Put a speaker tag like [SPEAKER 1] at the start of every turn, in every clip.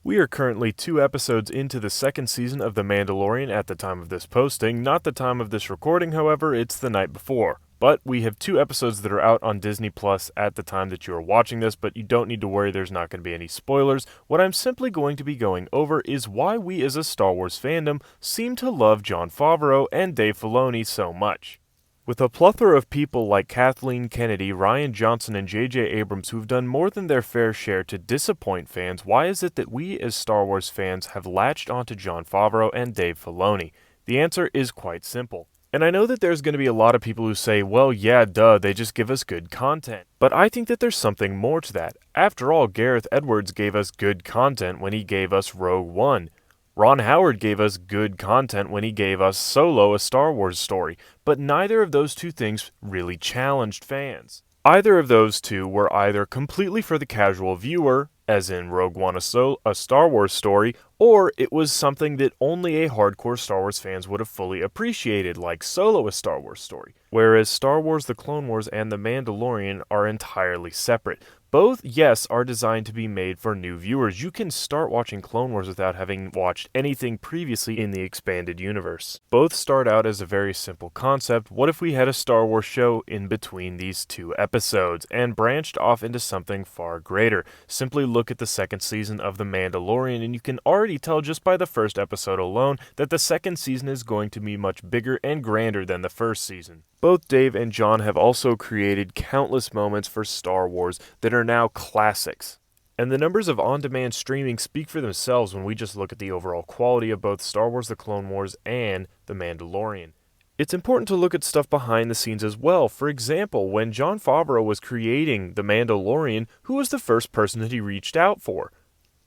[SPEAKER 1] We are currently 2 episodes into the second season of The Mandalorian at the time of this posting. Not the time of this recording, however, it's the night before. But we have 2 episodes that are out on Disney Plus at the time that you are watching this, but you don't need to worry, there's not going to be any spoilers. What I'm simply going to be going over is why we as a Star Wars fandom seem to love Jon Favreau and Dave Filoni so much. With a plethora of people like Kathleen Kennedy, Rian Johnson, and J.J. Abrams who've done more than their fair share to disappoint fans, why is it that we as Star Wars fans have latched onto Jon Favreau and Dave Filoni? The answer is quite simple. And I know that there's going to be a lot of people who say, well, yeah, duh, they just give us good content. But I think that there's something more to that. After all, Gareth Edwards gave us good content when he gave us Rogue One. Ron Howard gave us good content when he gave us Solo, a Star Wars story, but neither of those two things really challenged fans. Either of those two were either completely for the casual viewer, as in Rogue One, a Star Wars story, or it was something that only a hardcore Star Wars fans would have fully appreciated, like Solo, a Star Wars story. Whereas Star Wars, The Clone Wars, and The Mandalorian are entirely separate. Both, yes, are designed to be made for new viewers. You can start watching Clone Wars without having watched anything previously in the expanded universe. Both start out as a very simple concept. What if we had a Star Wars show in between these 2 episodes and branched off into something far greater? Simply look at the second season of The Mandalorian and you can already tell just by the first episode alone that the second season is going to be much bigger and grander than the first season. Both Dave and Jon have also created countless moments for Star Wars that are now classics. And the numbers of on-demand streaming speak for themselves when we just look at the overall quality of both Star Wars The Clone Wars and The Mandalorian. It's important to look at stuff behind the scenes as well. For example, when Jon Favreau was creating The Mandalorian, who was the first person that he reached out for?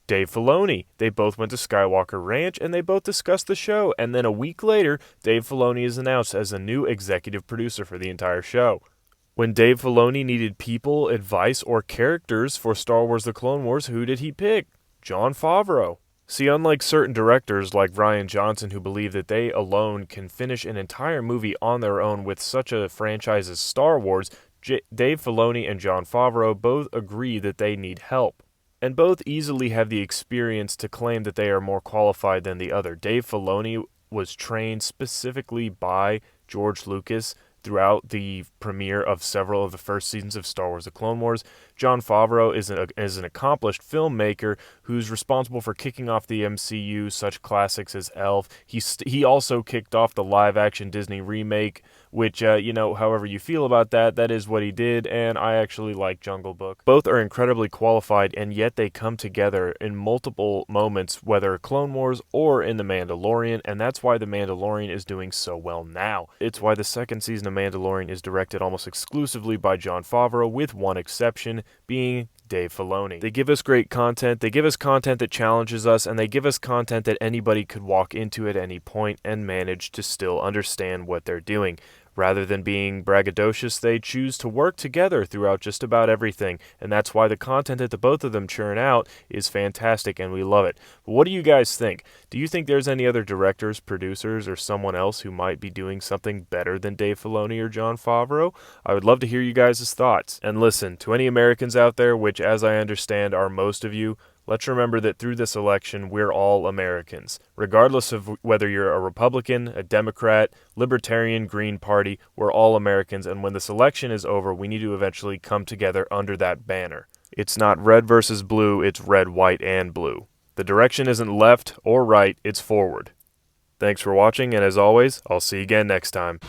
[SPEAKER 1] Dave Filoni. They both went to Skywalker Ranch and they both discussed the show, and then a week later, Dave Filoni is announced as a new executive producer for the entire show. When Dave Filoni needed people, advice, or characters for Star Wars The Clone Wars, who did he pick? Jon Favreau. See, unlike certain directors like Rian Johnson who believe that they alone can finish an entire movie on their own with such a franchise as Star Wars, Dave Filoni and Jon Favreau both agree that they need help. And both easily have the experience to claim that they are more qualified than the other. Dave Filoni was trained specifically by George Lucas throughout the premiere of several of the first seasons of Star Wars The Clone Wars. Jon Favreau is an accomplished filmmaker who's responsible for kicking off the MCU, such classics as Elf. He also kicked off the live-action Disney remake, which, however you feel about that, that is what he did, and I actually like Jungle Book. Both are incredibly qualified, and yet they come together in multiple moments, whether Clone Wars or in The Mandalorian, and that's why The Mandalorian is doing so well now. It's why the second season of Mandalorian is directed almost exclusively by Jon Favreau, with one exception being Dave Filoni. They give us great content, they give us content that challenges us, and they give us content that anybody could walk into at any point and manage to still understand what they're doing. Rather than being braggadocious, they choose to work together throughout just about everything, and that's why the content that the both of them churn out is fantastic, and we love it. But what do you guys think? Do you think there's any other directors, producers, or someone else who might be doing something better than Dave Filoni or Jon Favreau? I would love to hear you guys' thoughts. And listen, to any Americans out there, which as I understand are most of you, let's remember that through this election, we're all Americans. Regardless of whether you're a Republican, a Democrat, Libertarian, Green Party, we're all Americans, and when this election is over, we need to eventually come together under that banner. It's not red versus blue, it's red, white, and blue. The direction isn't left or right, it's forward. Thanks for watching, and as always, I'll see you again next time.